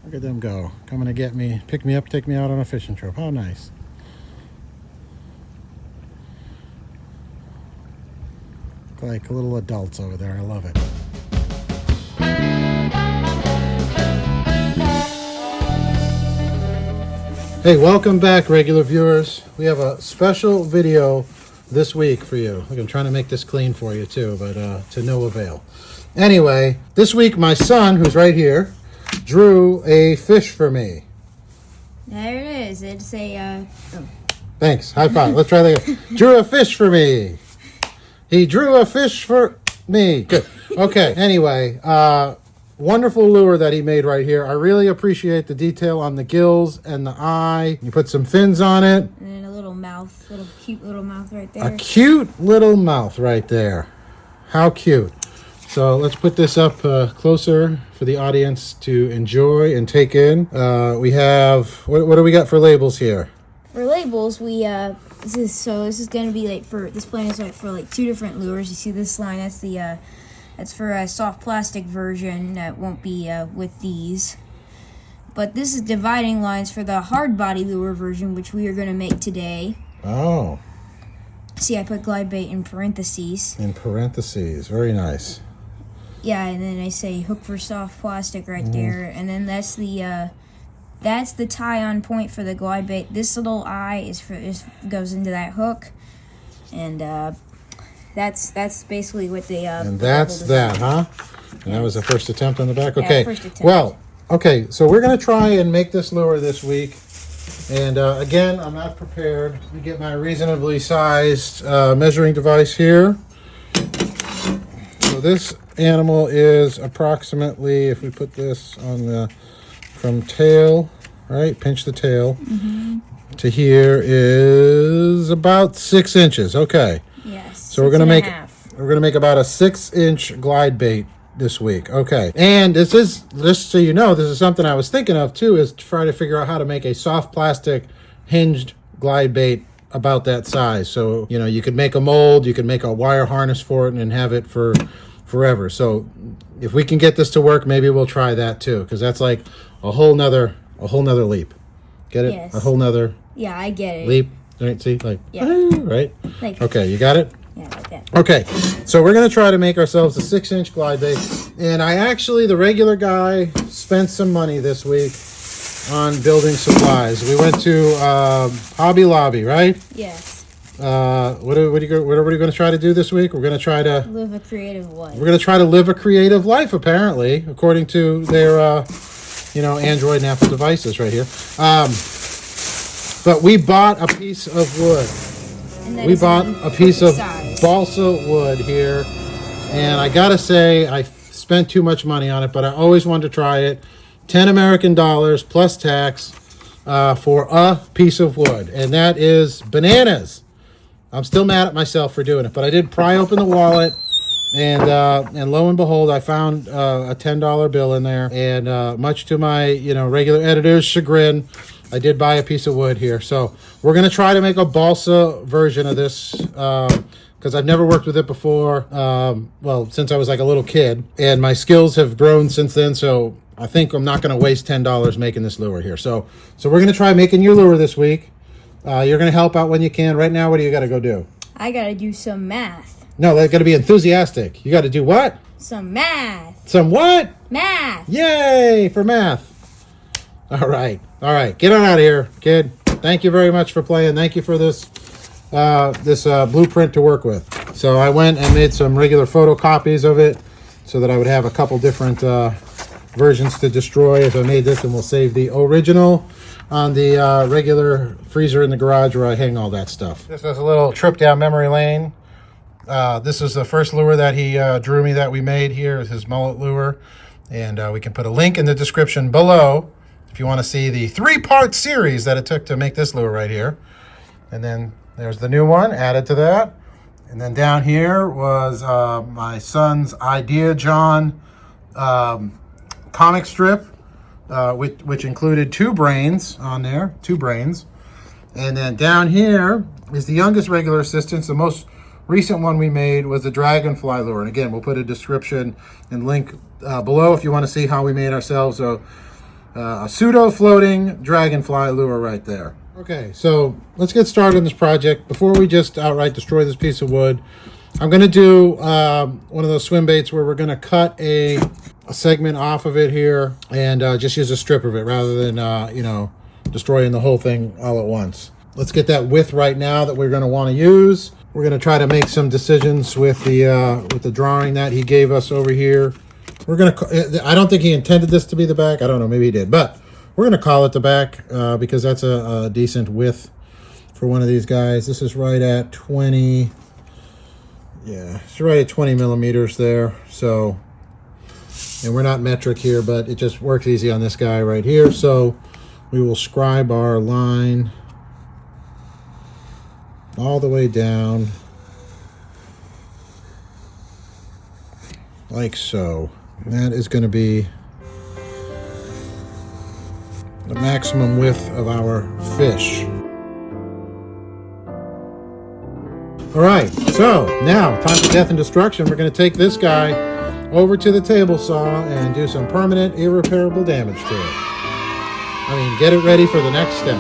Look at them go. Coming to get me, pick me up, take me out on a fishing trip. How nice. Look like little adults over there. I love it. Hey, welcome back, regular viewers. We have a special video this week for you. Look, I'm trying to make this clean for you too, but to no avail. Anyway, this week my son, who's right here, drew a fish for me. There it is. It's a... Oh. Thanks. High five. Let's try that again. Drew a fish for me. He drew a fish for me. Good. Okay. Anyway, wonderful lure that he made right here. I really appreciate the detail on the gills and the eye. You put some fins on it. And then a little mouth. Cute little mouth right there. A cute little mouth right there. How cute. So let's put this up closer for the audience to enjoy and take in. We have, what do we got for labels here? For labels, we, this is going to be like this plan is like for like 2 different lures. You see this line, that's for a soft plastic version that won't be with these. But this is dividing lines for the hard body lure version, which we are going to make today. Oh. See, I put Glidebait in parentheses. In parentheses, very nice. Yeah, and then I say hook for soft plastic right there, and then that's the tie-on point for the Glidebait. This little eye goes into that hook, and that's basically what they. And that's that, huh? And that was the first attempt on the back. Yeah, Okay. first attempt. Well, okay. So we're gonna try and make this lure this week, and again, I'm not prepared. Let me get my reasonably sized measuring device here. So this animal is approximately, if we put this on from tail, right, pinch the tail, to here is about 6 inches. Okay. Yes. So we're gonna make about a 6-inch glide bait this week. Okay. And this is, just so you know, this is something I was thinking of too, is to try to figure out how to make a soft plastic hinged glide bait about that size. So, you know, you could make a mold, you could make a wire harness for it and have it for forever. So if we can get this to work, maybe we'll try that too, because that's like a whole nother leap. Get it? Yes. A whole nother Yeah, I get it. leap. Right? See, like, Yeah. right? Like, Okay, you got it? yeah, like that. Okay, so we're going to try to make ourselves a 6-inch glide bait. And I actually, the regular guy, spent some money this week on building supplies. We went to Hobby Lobby, right? Yes. What are we going to try to do this week? We're going to try to Live a creative life. We're going to try to live a creative life, apparently, according to their, Android and Apple devices right here. But we bought a piece of wood. We bought a piece of balsa wood here. And I got to say, I spent too much money on it, but I always wanted to try it. 10 American dollars plus tax for a piece of wood. And that is bananas. I'm still mad at myself for doing it, but I did pry open the wallet, and lo and behold, I found a $10 bill in there. And much to my regular editor's chagrin, I did buy a piece of wood here. So we're gonna try to make a balsa version of this because I've never worked with it before. Well, since I was like a little kid, and my skills have grown since then. So I think I'm not gonna waste $10 making this lure here. So we're gonna try making your lure this week. You're going to help out when you can. Right now, what do you got to go do? I got to do some math. No, that's got to be enthusiastic. You got to do what? Some math. Some what? Math. Yay for math. All right. Get on out of here, kid. Thank you very much for playing. Thank you for this blueprint to work with. So I went and made some regular photocopies of it so that I would have a couple different versions to destroy if I made this, and we'll save the original on the regular freezer in the garage where I hang all that stuff. This is a little trip down memory lane. This is the first lure that he drew me that we made here, is his mullet lure. And we can put a link in the description below if you want to see the 3-part series that it took to make this lure right here. And then there's the new one added to that. And then down here was my son's Idea John comic strip. Which included 2 brains on there, 2 brains. And then down here is the youngest regular assistance. The most recent one we made was the Dragonfly Lure. And again, we'll put a description and link below if you want to see how we made ourselves A pseudo-floating Dragonfly Lure right there. Okay, so let's get started on this project. Before we just outright destroy this piece of wood, I'm going to do one of those swim baits where we're going to cut a segment off of it here and just use a strip of it rather than, you know, destroying the whole thing all at once. Let's get that width right now that we're going to want to use. We're going to try to make some decisions with the drawing that he gave us over here. We're going to, I don't think he intended this to be the back. I don't know, maybe he did, but we're going to call it the back because that's a decent width for one of these guys. This is right at 20, yeah, it's right at 20 millimeters there. So, and we're not metric here, but it just works easy on this guy right here. So we will scribe our line all the way down like so. And that is going to be the maximum width of our fish. All right, so now time for death and destruction. We're going to take this guy over to the table saw and do some permanent irreparable damage to it. I mean, get it ready for the next step.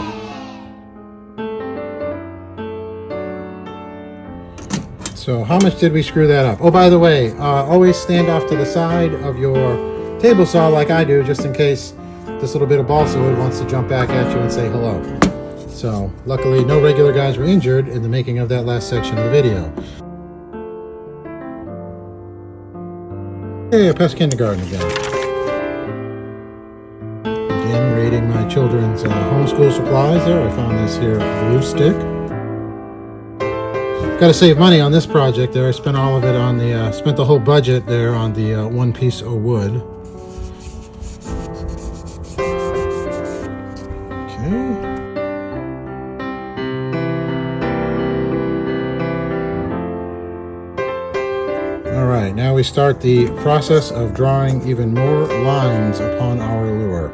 So how much did we screw that up? Oh, by the way, always stand off to the side of your table saw like I do, just in case this little bit of balsa wood wants to jump back at you and say hello. So luckily no regular guys were injured in the making of that last section of the video. Hey, pest kindergarten again. Again, raiding my children's homeschool supplies there. I found this here glue stick. Got to save money on this project there. I spent all of it on the, spent the whole budget there on the one piece of wood. Okay. All right, now we start the process of drawing even more lines upon our lure.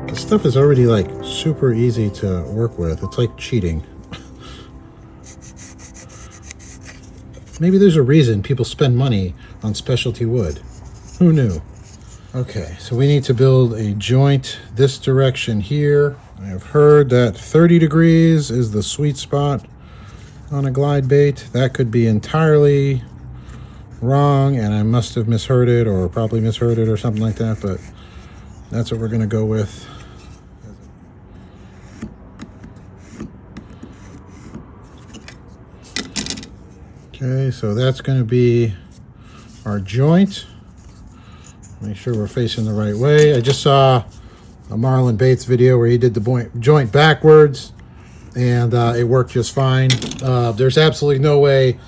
This stuff is already like super easy to work with. It's like cheating. Maybe there's a reason people spend money on specialty wood. Who knew? Okay, so we need to build a joint this direction here. I have heard that 30 degrees is the sweet spot on a glide bait. That could be entirely wrong, and I must have misheard it or probably misheard it or something like that, but that's what we're going to go with. Okay, so that's going to be our joint. Make sure we're facing the right way. I just saw a Marlon Bates video where he did the joint backwards, and it worked just fine. There's absolutely no way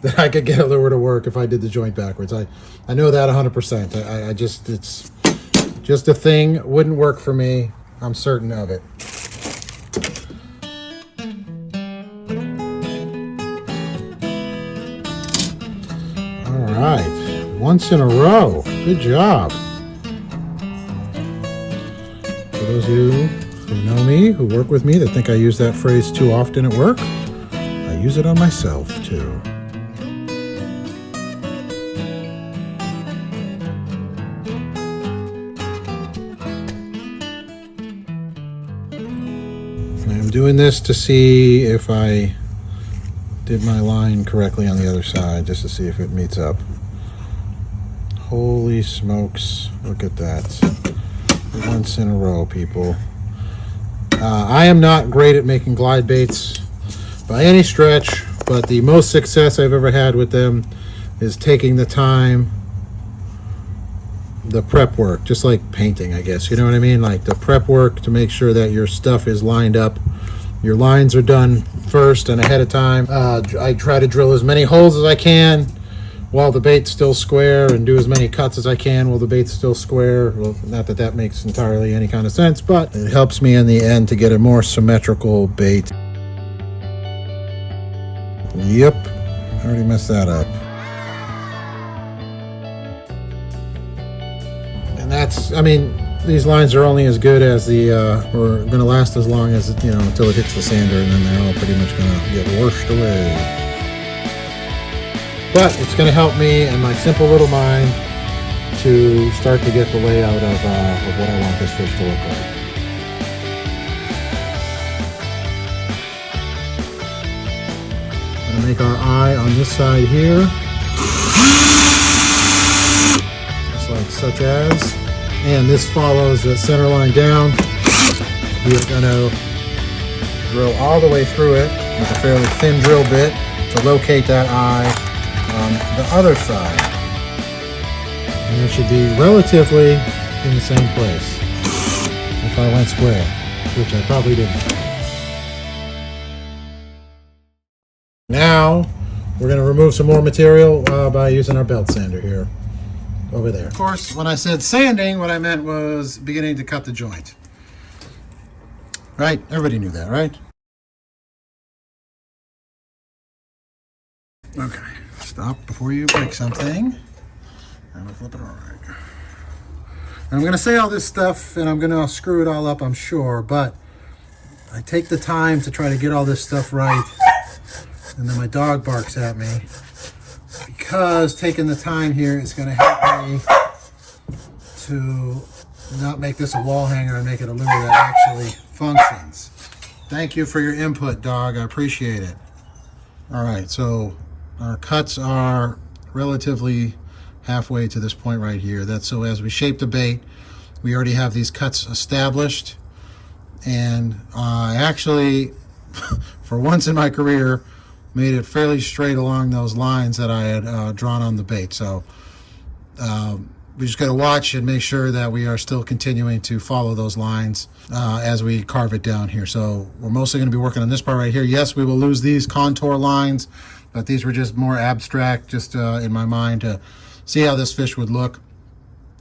that I could get a lure to work if I did the joint backwards. I know that 100%. I just, it's just a thing. Wouldn't work for me. I'm certain of it. All right, once in a row. Good job. For those of you who know me, who work with me, that think I use that phrase too often at work, I use it on myself too. I'm doing this to see if I did my line correctly on the other side, just to see if it meets up. Holy smokes, look at that. Once in a row, people. I am not great at making glide baits by any stretch, but the most success I've ever had with them is taking the time, the prep work, just like painting, I guess, you know what I mean? Like the prep work to make sure that your stuff is lined up. Your lines are done first and ahead of time. I try to drill as many holes as I can while the bait's still square, and do as many cuts as I can while the bait's still square. Well, not that that makes entirely any kind of sense, but it helps me in the end to get a more symmetrical bait. Yep, I already messed that up. And that's, I mean, these lines are only as good as the, or going to last as long as, you know, until it hits the sander, and then they're all pretty much going to get washed away. But it's going to help me and my simple little mind to start to get the layout of what I want this fish to look like. I'm going to make our eye on this side here, just like such as, and this follows the center line down. We are going to drill all the way through it with a fairly thin drill bit to locate that eye on the other side. And it should be relatively in the same place if I went square, which I probably didn't. Now we're going to remove some more material by using our belt sander here over there. Of course, when I said sanding, what I meant was beginning to cut the joint. Right? Everybody knew that, right? Okay. Stop before you break something. And we'll flip it all right. And I'm going to say all this stuff and I'm going to screw it all up, I'm sure, but I take the time to try to get all this stuff right, and then my dog barks at me, because taking the time here is going to help me to not make this a wall hanger and make it a lure that actually functions. Thank you for your input, dog. I appreciate it. All right, so our cuts are relatively halfway to this point right here. That's so as we shape the bait, we already have these cuts established. And I actually, for once in my career, made it fairly straight along those lines that I had drawn on the bait. So we just got to watch and make sure that we are still continuing to follow those lines as we carve it down here. So we're mostly going to be working on this part right here. Yes, we will lose these contour lines, but these were just more abstract, just in my mind to see how this fish would look.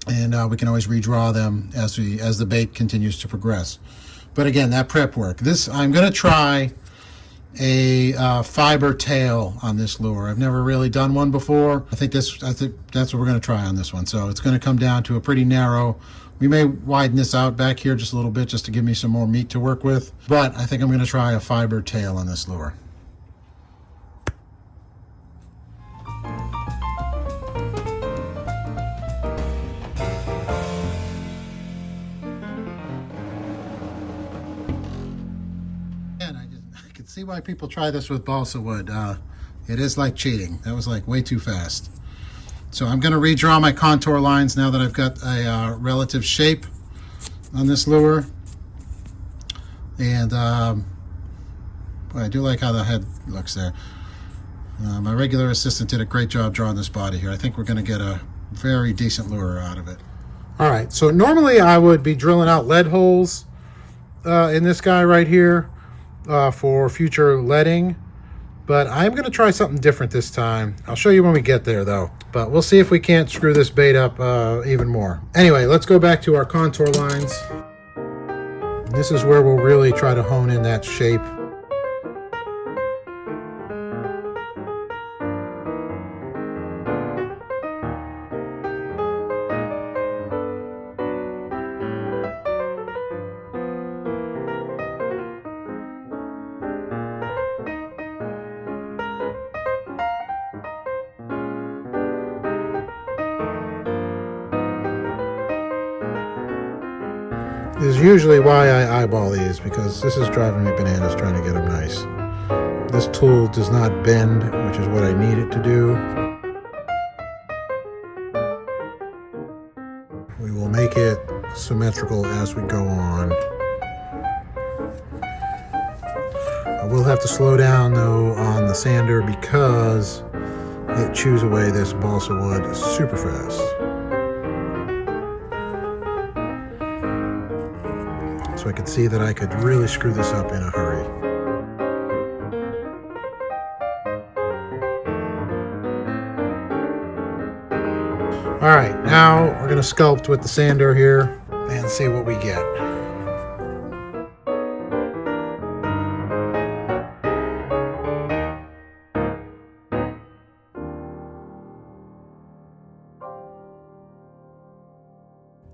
And we can always redraw them as the bait continues to progress. But again, that prep work. This, I'm going to try a fiber tail on this lure. I've never really done one before. I think that's what we're going to try on this one. So it's going to come down to a pretty narrow. We may widen this out back here just a little bit just to give me some more meat to work with. But I think I'm going to try a fiber tail on this lure. See why people try this with balsa wood. It is like cheating. That was like way too fast. So I'm going to redraw my contour lines now that I've got a relative shape on this lure. And boy, I do like how the head looks there. My regular assistant did a great job drawing this body here. I think we're going to get a very decent lure out of it. All right, so normally I would be drilling out lead holes in this guy right here for future leading, but I'm going to try something different this time. I'll show you when we get there though, but we'll see if we can't screw this bait up even more. Anyway, let's go back to our contour lines. This is where we'll really try to hone in that shape. Is usually why I eyeball these, because this is driving me bananas trying to get them nice. This tool does not bend, which is what I need it to do. We will make it symmetrical as we go on. I will have to slow down though on the sander because it chews away this balsa wood super fast. So I could see that I could really screw this up in a hurry. All right, now we're going to sculpt with the sander here and see what we get.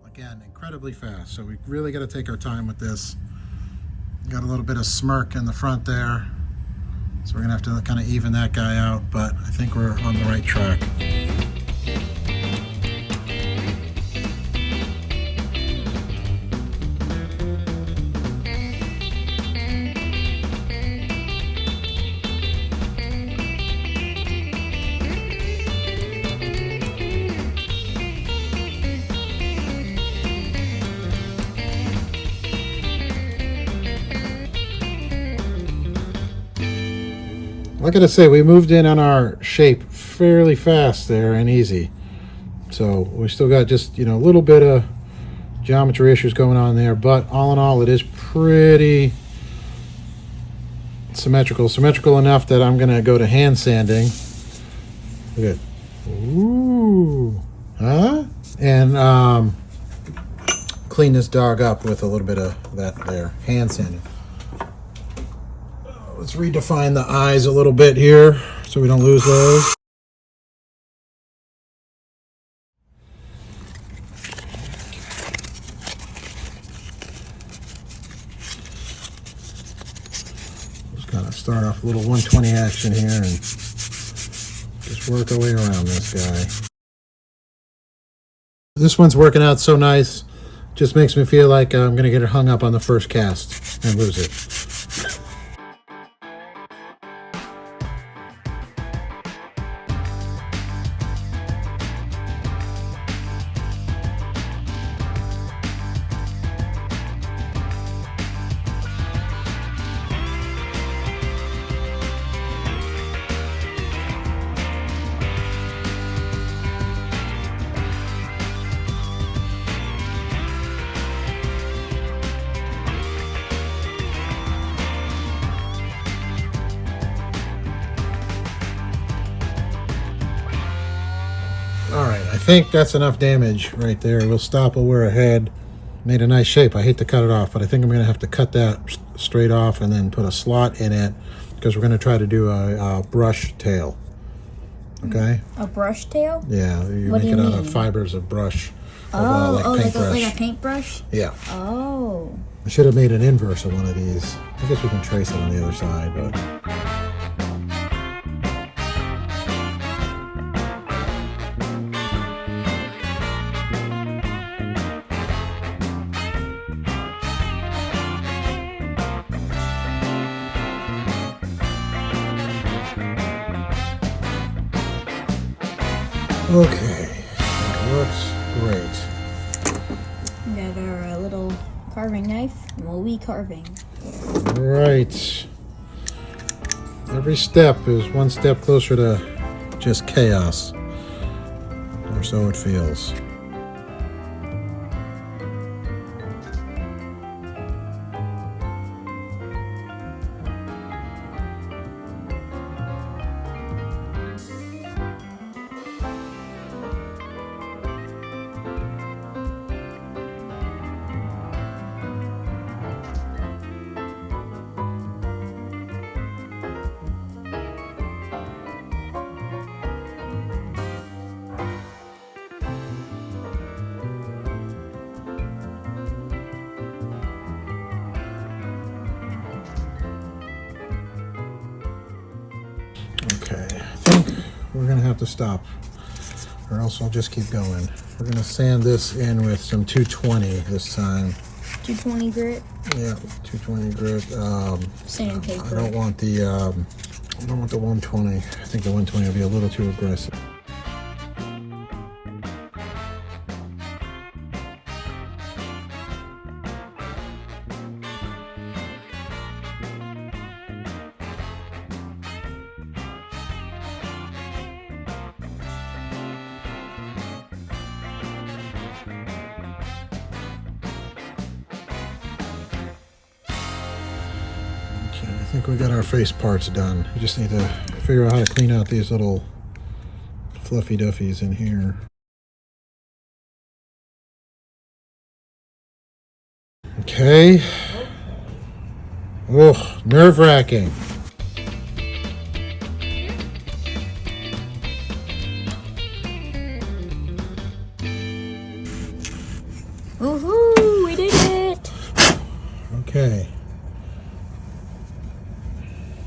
Again, incredibly fast, so we really got to take our time with this. Got a little bit of smirk in the front there, So we're gonna have to kind of even that guy out, but I think we're on the right track. I gotta say, we moved in on our shape fairly fast there and easy. So we still got just, a little bit of geometry issues going on there, but all in all, it is pretty symmetrical. Symmetrical enough that I'm gonna go to hand sanding. Look at, ooh, huh? And clean this dog up with a little bit of that there, hand sanding. Let's redefine the eyes a little bit here so we don't lose those. Just kind of start off a little 120 action here and just work our way around this guy. This one's working out so nice. Just makes me feel like I'm going to get it hung up on the first cast and lose it. Alright, I think that's enough damage right there. We'll stop while we're ahead. Made a nice shape. I hate to cut it off, but I think I'm going to have to cut that straight off and then put a slot in it because we're going to try to do a brush tail. Okay? A brush tail? Yeah, you make it out of fibers of brush. Like a paintbrush? Yeah. Oh. I should have made an inverse of one of these. I guess we can trace it on the other side, but... Okay, that looks great. We got our little carving knife, and we'll be carving. Right. Every step is one step closer to just chaos, or so it feels. Okay, I think we're gonna have to stop, or else I'll just keep going. We're gonna sand this in with some 220 this time. 220 grit? Yeah, 220 grit. Sandpaper. I don't want the 120. I think the 120 will be a little too aggressive. I think we got our face parts done. We just need to figure out how to clean out these little fluffy duffies in here. Okay. Oh, nerve-wracking. Woohoo! We did it! Okay.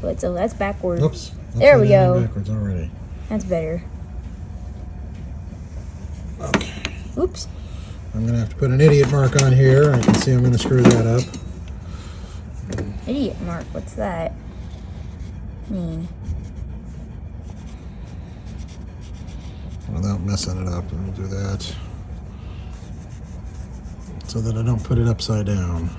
But But so that's backward. Oops. There we go. Backwards already. That's better. Okay. Oops. I'm gonna have to put an idiot mark on here. I can see I'm gonna screw that up. Idiot mark. What's that mean? Without messing it up, we'll do that so that I don't put it upside down.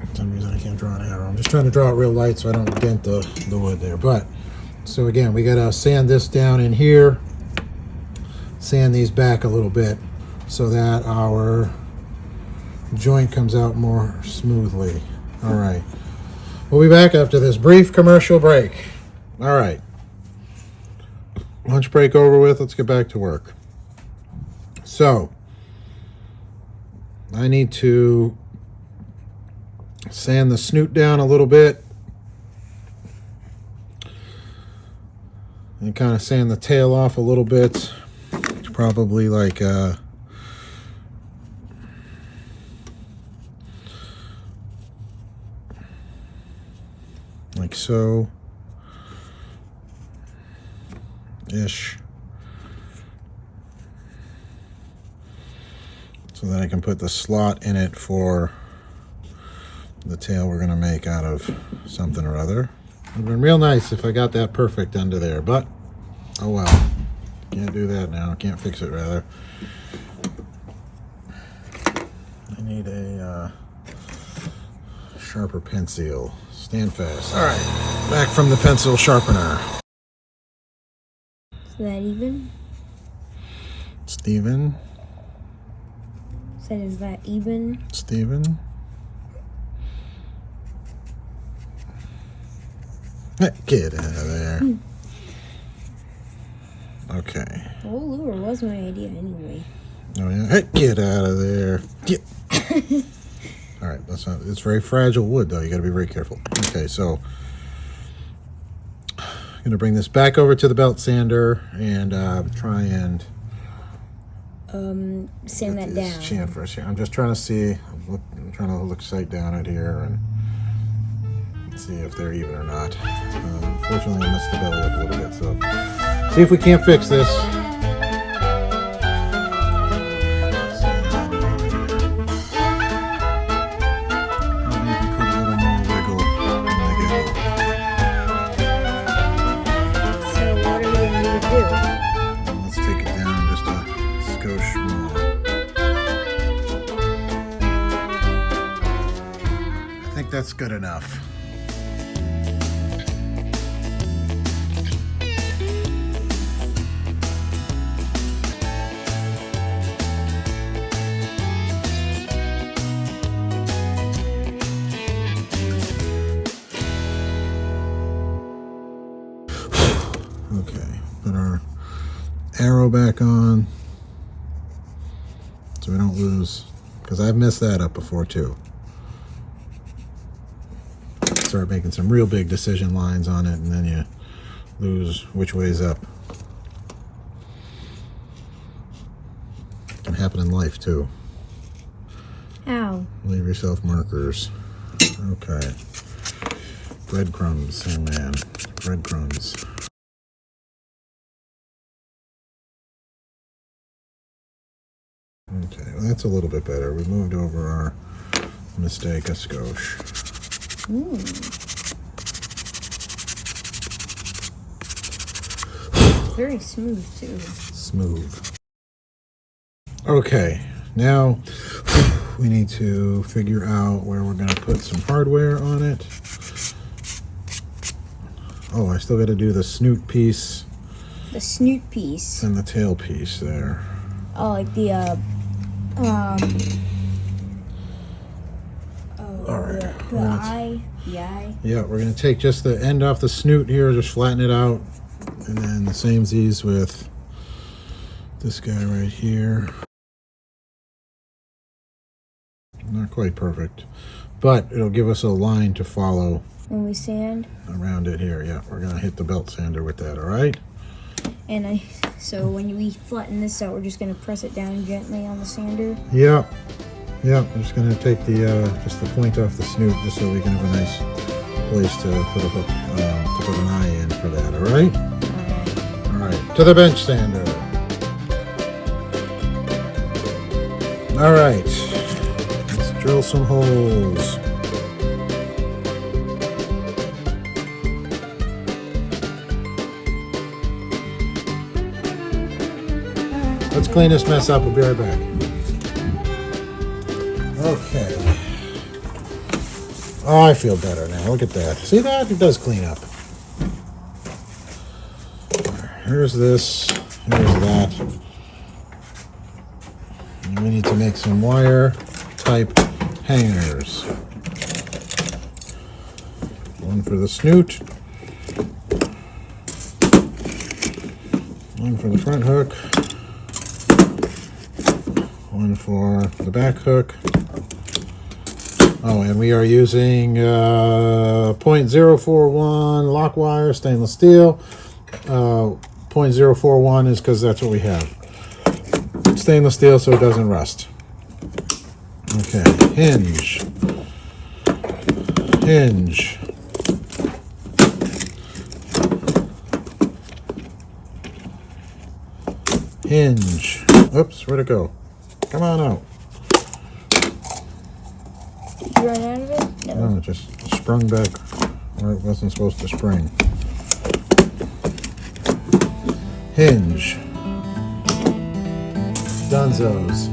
For some reason I can't draw an arrow. I'm just trying to draw it real light so I don't dent the wood there. But so again, we gotta sand this down in here, sand these back a little bit so that our joint comes out more smoothly. All right, we'll be back after this brief commercial break. All right, lunch break over with. Let's get back to work. So I need to sand the snoot down a little bit and kind of sand the tail off a little bit. It's probably like so ish, so that I can put the slot in it for the tail we're gonna make out of something or other. It would have been real nice if I got that perfect under there, but oh well. Can't do that now. Can't fix it, rather. I need a sharper pencil. Stand fast. All right, back from the pencil sharpener. Is that even? Steven. Said, is that even? Steven. Get out of there. Okay. The whole lure was my idea anyway. Oh yeah. Hey, get out of there. Get. All right, that's not. It's very fragile wood, though. You got to be very careful. Okay, so I'm gonna bring this back over to the belt sander and try and sand that down. Chamfer here. I'm just trying to see. I'm trying to look sight down at here and see if they're even or not. Unfortunately, I messed the belly up a little bit, so see if we can't fix this. That's good enough. Okay, put our arrow back on so we don't lose, because I've messed that up before too. Start making some real big decision lines on it, and then you lose which way's up. It can happen in life too. Ow. Leave yourself markers. Okay. Breadcrumbs, oh man. Breadcrumbs. Okay, well that's a little bit better. We moved over our mistake a skosh. Very smooth too. Smooth. Okay, now we need to figure out where we're going to put some hardware on it. Oh, I still got to do the snoot piece. The snoot piece. And the tail piece there. Oh, like the all right. The eye. Yeah, we're going to take just the end off the snoot here, just flatten it out. And then the samesies with this guy right here. Not quite perfect, but it'll give us a line to follow when we sand around it here. Yeah, we're going to hit the belt sander with that, all right? And so when we flatten this out, we're just going to press it down gently on the sander. Yep. Yeah, I'm just gonna take the just the point off the snoot, just so we can have a nice place to put a hook, to put an eye in for that. All right. All right. To the bench sander. All right. Let's drill some holes. Let's clean this mess up. We'll be right back. Okay. Oh, I feel better now. Look at that. See that? It does clean up. Here's this. Here's that. And we need to make some wire type hangers. One for the snoot. One for the front hook. One for the back hook. Oh, and we are using 0.041 lock wire, stainless steel. 0.041 is because that's what we have. Stainless steel so it doesn't rust. Okay, hinge. Hinge. Hinge. Oops, where'd it go? Come on out. Did you run out of it? No. No, it just sprung back where it wasn't supposed to spring. Hinge. Dunzos.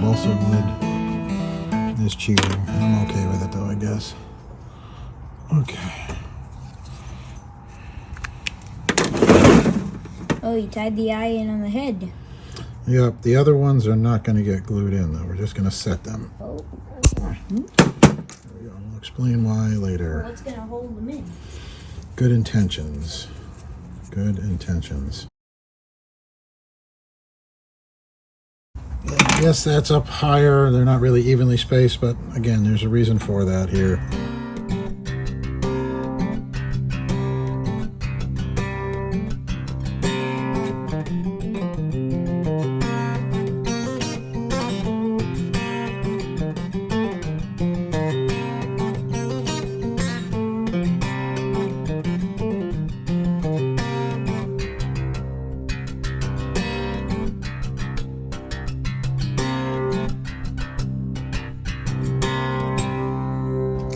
Balsa wood is cheating. I'm okay with it though, I guess. Okay. Oh, you tied the eye in on the head. Yep, the other ones are not going to get glued in though. We're just going to set them. Oh. There we go. I'll explain why later. What's going to hold them in? Good intentions. Good intentions. Yes, that's up higher. They're not really evenly spaced, but again, there's a reason for that here.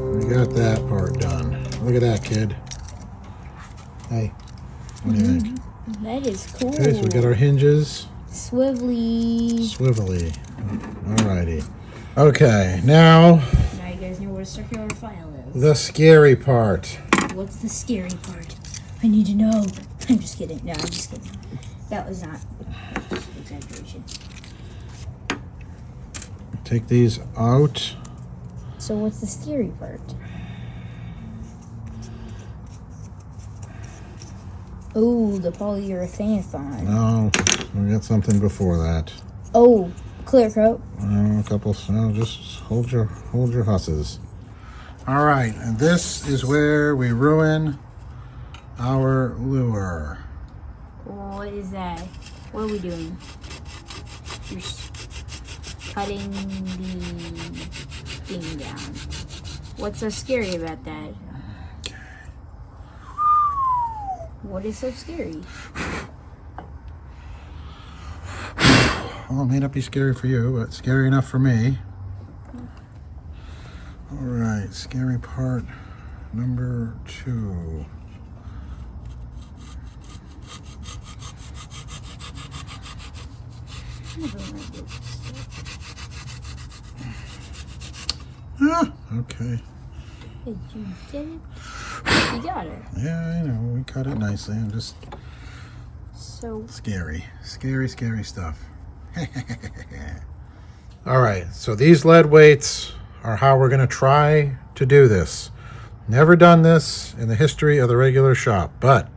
We got that part done. Look at that, kid. Hey, what do you think? That is cool. Okay, so we got our hinges. Swivelly. Swivelly. Alrighty. Okay, now Now you guys know what a circular file is. the scary part. What's the scary part? I need to know. I'm just kidding. No, I'm just kidding. That was not exaggeration. Take these out. So what's the scary part? Oh, the polyurethane. No, we got something before that. Oh, clear coat. A couple. No, just hold your husses. All right, and this is where we ruin our lure. What is that? What are we doing? You're cutting the thing down. What's so scary about that? What is so scary? Well, it may not be scary for you, but scary enough for me. All right, scary part number 2. Ah, okay. Did you get it? You got it. Yeah, I know. We cut it nicely. I'm just So scary stuff. All right, so these lead weights are how we're going to try to do this. Never done this in the history of the regular shop, but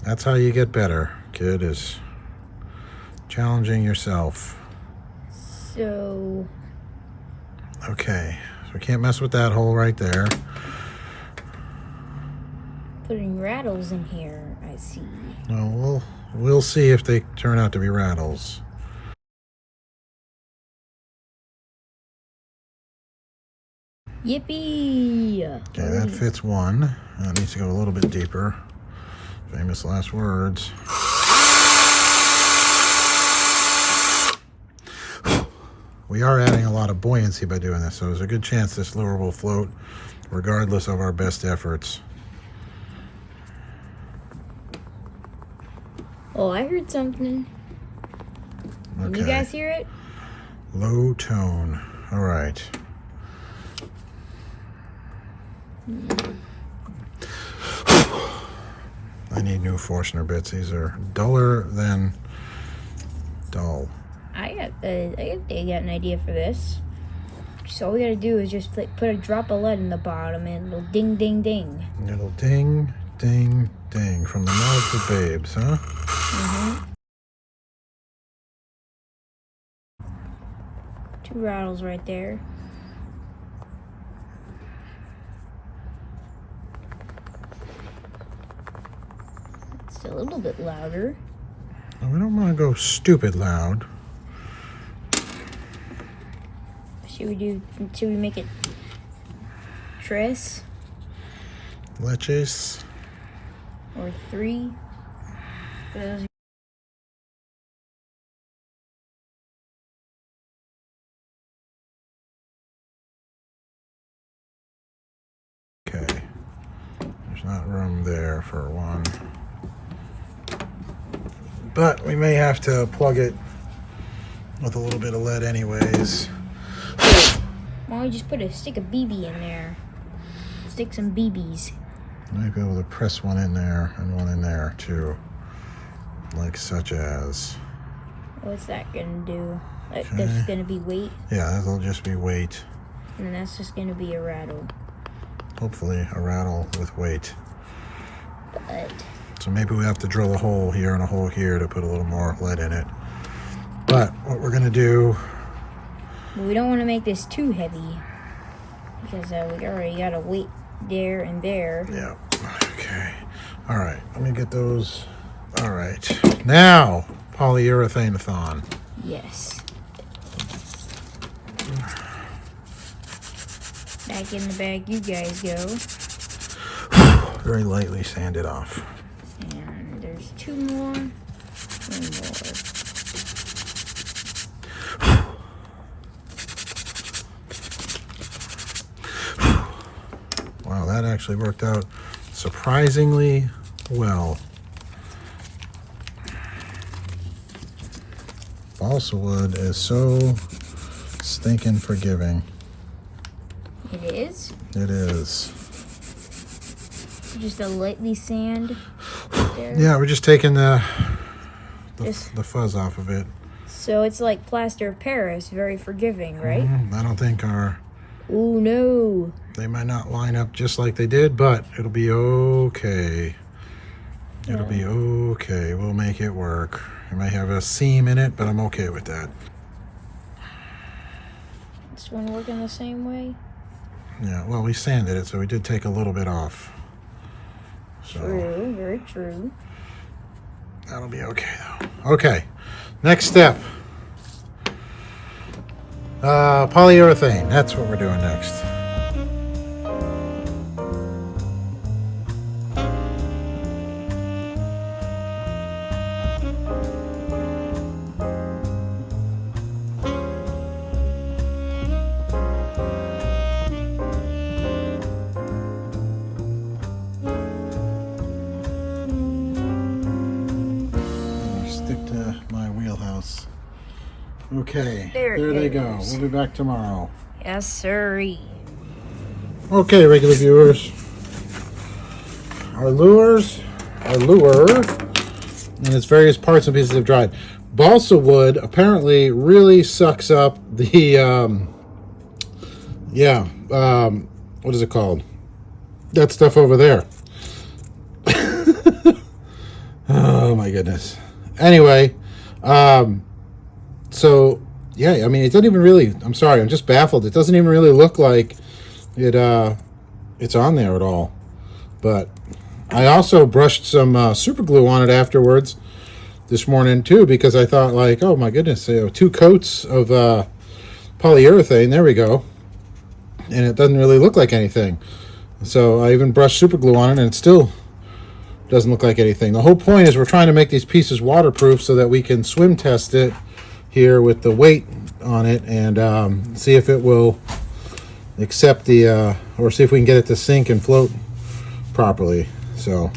that's how you get better, kid, is challenging yourself. So Okay, so we can't mess with that hole right there. putting rattles in here, I see. Well, we'll see if they turn out to be rattles. Yippee! Okay, that fits one. That needs to go a little bit deeper. Famous last words. We are adding a lot of buoyancy by doing this, so there's a good chance this lure will float regardless of our best efforts. Oh, I heard something. Can Okay. you guys hear it? Low tone. All right. I need new Forstner bits. These are duller than dull. I got an idea for this. So all we gotta do is just like put a drop of lead in the bottom and it'll ding, ding, ding. It'll ding, ding, ding from the mouths of babes, huh? Mm-hmm. 2 rattles right there. It's a little bit louder. We don't want to go stupid loud. Should we make it tres Leches. or 3? Those. Okay. There's not room there for one. But we may have to plug it with a little bit of lead anyways. Why don't we just stick a BB in there? Stick some BBs. Might be able to press one in there and one in there too. Like such as. What's that gonna do? Okay. That's gonna be weight, Yeah, that'll just be weight. and then that's just gonna be a rattle. Hopefully a rattle with weight. But So maybe we have to drill a hole here and a hole here to put a little more lead in it. But what we're gonna do. we don't want to make this too heavy because we already got a weight there and there. Yeah. Okay. All right. Let me get those. All right. Now, polyurethane-a-thon. Yes. Back in the bag you guys go. Very lightly sand it off. And there's 2 more. 1 more. Wow, that actually worked out surprisingly well. Balsa wood is so stinking forgiving. It is. It is. Just a lightly sand there. Yeah, we're just taking the fuzz off of it. So it's like plaster of Paris, very forgiving, right? I don't think Oh no. they might not line up just like they did, but it'll be okay. It'll be okay. We'll make it work. It may have a seam in it, but I'm okay with that. This one working the same way? Yeah, well, we sanded it, so we did take a little bit off. So True, very true. that'll be okay, though. Okay, next step. Polyurethane. That's what we're doing next. Okay, There they it go. is. We'll be back tomorrow. Yes, sirree. Okay, regular viewers. Our lure, and its various parts and pieces have dried. Balsa wood apparently really sucks up the, what is it called? That stuff over there. Oh my goodness. Anyway, so yeah, I mean, it doesn't even really, I'm sorry, I'm just baffled. It doesn't even really look like it's on there at all. But I also brushed some super glue on it afterwards this morning too, because I thought, like, oh my goodness, 2 coats of polyurethane, there we go, and it doesn't really look like anything. So I even brushed super glue on it and it still doesn't look like anything. The whole point is we're trying to make these pieces waterproof so that we can swim test it here with the weight on it and see if it will accept the or see if we can get it to sink and float properly. So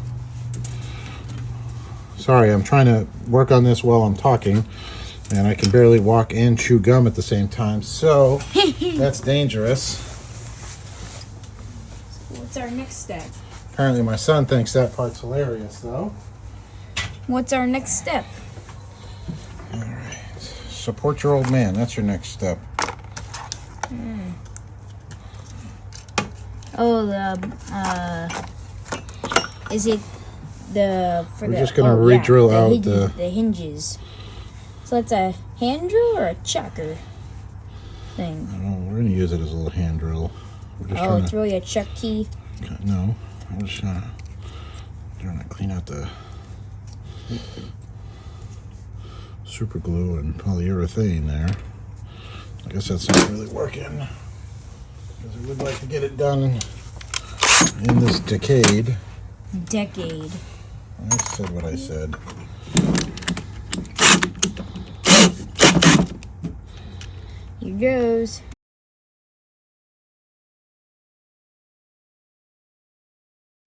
sorry, I'm trying to work on this while I'm talking and I can barely walk and chew gum at the same time, so that's dangerous. What's our next step? Apparently my son thinks that part's hilarious though. What's our next step? All right, support your old man, that's your next step. Oh, is it We're just gonna re-drill out the hinges. So it's a hand drill or a chucker thing? I don't know, we're gonna use it as a little hand drill. We're just Oh, it's really a chuck key? No, I'm just trying to clean out the super glue and polyurethane there. I guess that's not really working because I would like to get it done in this decade. I said what I said. Here goes.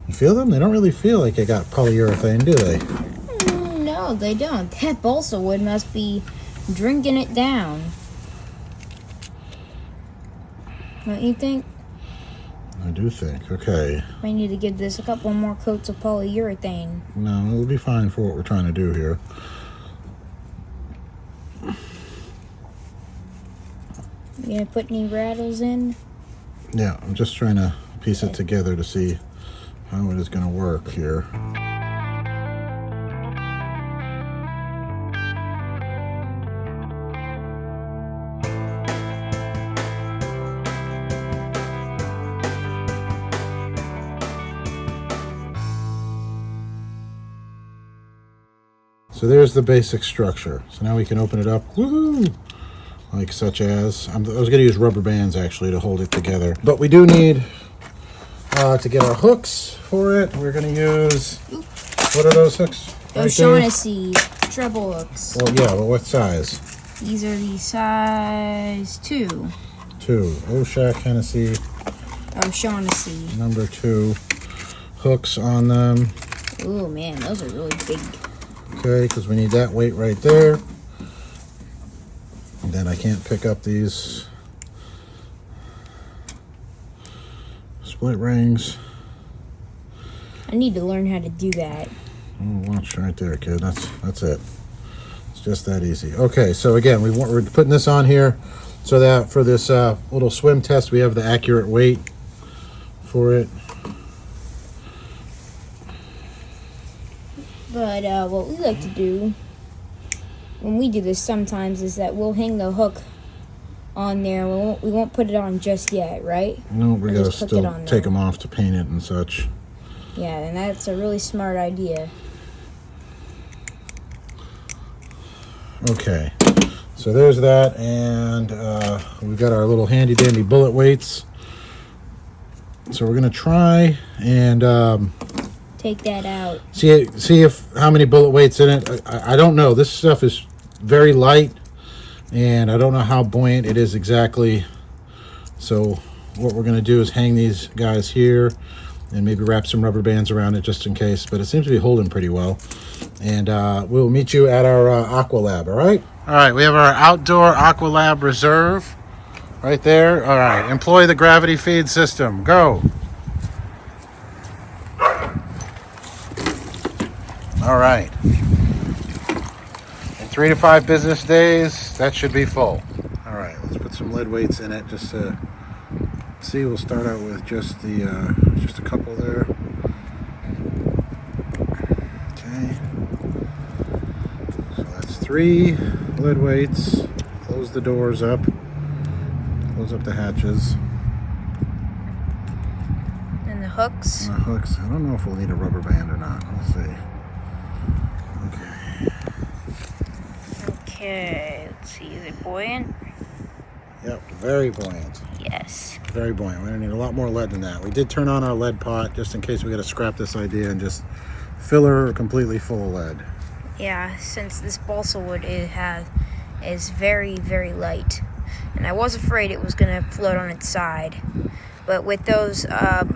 You feel them? They don't really feel like they got polyurethane, do they? No, they don't. That balsa wood must be drinking it down. Don't you think? I do think. Okay. I need to give this a couple more coats of polyurethane. No, it'll be fine for what we're trying to do here. You gonna put any rattles in? Yeah, I'm just trying to piece it together to see how it is going to work here. So there's the basic structure. So now we can open it up. Woohoo! Like such as, I was going to use rubber bands actually to hold it together. But we do need to get our hooks for it. We're going to use, what are those hooks? O'Shaughnessy treble hooks. Well, yeah, but what size? These are the size 2. 2. O'Shaughnessy. O'Shaughnessy. Number 2. Hooks on them. Oh man, those are really big. Okay, because we need that weight right there. And then I can't pick up these split rings. I need to learn how to do that. Oh, watch right there, kid. That's it. It's just that easy. Okay, so again, we're putting this on here so that for this little swim test, we have the accurate weight for it. But what we like to do when we do this sometimes is that we'll hang the hook on there. We won't put it on just yet, right? No, we We'll gotta just hook it still on take there. them off to paint it and such. Yeah, and that's a really smart idea. Okay, so there's that, and we've got our little handy dandy bullet weights. So we're gonna try and Take that out. see if how many bullet weights in it. I don't know. This stuff is very light, and I don't know how buoyant it is exactly. So what we're gonna do is hang these guys here, and maybe wrap some rubber bands around it just in case. But it seems to be holding pretty well. And we'll meet you at our Aqua Lab, all right? All right, we have our outdoor Aqua Lab reserve right there. All right, employ the gravity feed system. Go. All right. In 3 to 5 business days, that should be full. All right, let's put some lead weights in it just to see. We'll start out with just a couple there. Okay. So that's 3 lead weights. Close the doors up. Close up the hatches. And the hooks. And the hooks. I don't know if we'll need a rubber band or not. We'll see. Okay, let's see. Is it buoyant? Yep, very buoyant. Yes. Very buoyant. We're going to need a lot more lead than that. We did turn on our lead pot just in case we got to scrap this idea and just fill her completely full of lead. Yeah, since this balsa wood is very, very light. And I was afraid it was going to float on its side. But with those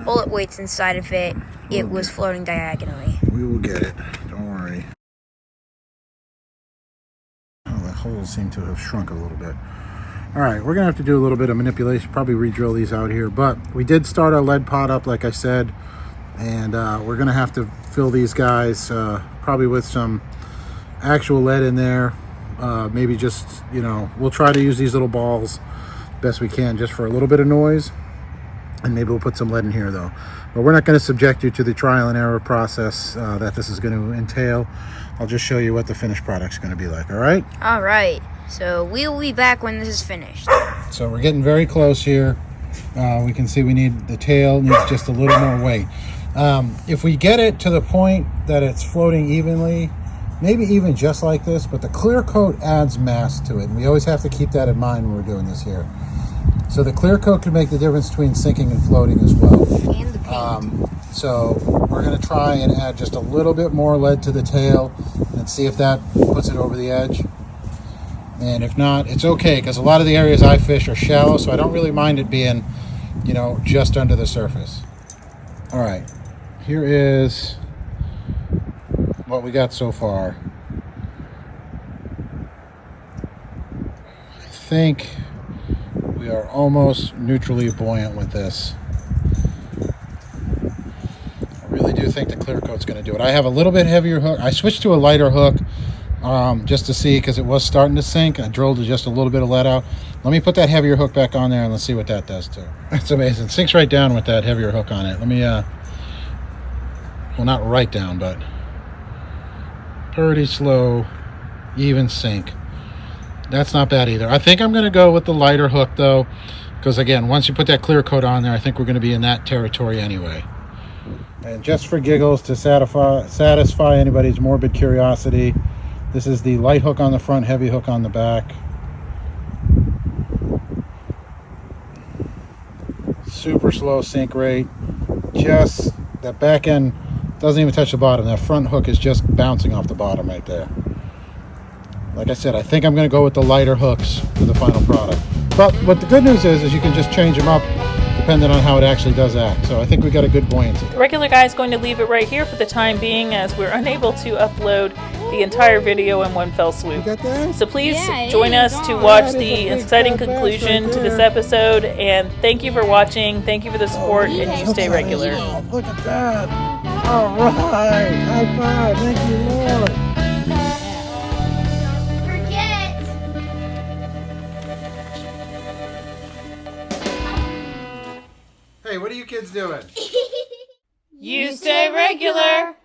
bullet weights inside of it, it was floating diagonally. We will get it. Don't worry. Oh, the holes seem to have shrunk a little bit. All right, we're going to have to do a little bit of manipulation, probably re-drill these out here. But we did start our lead pot up, like I said. And we're going to have to fill these guys probably with some actual lead in there. Maybe just, we'll try to use these little balls best we can just for a little bit of noise. And maybe we'll put some lead in here though. But we're not going to subject you to the trial and error process that this is going to entail. I'll just show you what the finished product's going to be like, all right? All right. So we'll be back when this is finished. So we're getting very close here. We can see the tail needs just a little more weight. If we get it to the point that it's floating evenly, maybe even just like this, but the clear coat adds mass to it. And we always have to keep that in mind when we're doing this here. So the clear coat can make the difference between sinking and floating as well. And the paint. So we're going to try and add just a little bit more lead to the tail and see if that puts it over the edge. And if not, it's okay, because a lot of the areas I fish are shallow, so I don't really mind it being, just under the surface. All right, here is what we got so far. I think we are almost neutrally buoyant with this. I really do think the clear coat's going to do it. I have a little bit heavier hook. I switched to a lighter hook just to see, because it was starting to sink. I drilled just a little bit of lead out. Let me put that heavier hook back on there and let's see what that does too. It's amazing. It sinks right down with that heavier hook on it. Let me, well, not right down, but pretty slow, even sink. That's not bad either. I think I'm going to go with the lighter hook though, because again, once you put that clear coat on there, I think we're going to be in that territory anyway. And just for giggles, to satisfy anybody's morbid curiosity, this is the light hook on the front, heavy hook on the back. Super slow sink rate. Just that back end doesn't even touch the bottom. That front hook is just bouncing off the bottom right there. Like I said, I think I'm going to go with the lighter hooks for the final product. But what the good news is you can just change them up depending on how it actually does act. So I think we got a good buoyancy. The regular guy is going to leave it right here for the time being, as we're unable to upload the entire video in one fell swoop. You got that? So please join us to watch the exciting conclusion to this episode, and thank you for watching, thank you for the support, and you stay regular. Oh, look at that. All right. High five. Thank you, Lord. Hey, what are you kids doing? You stay regular.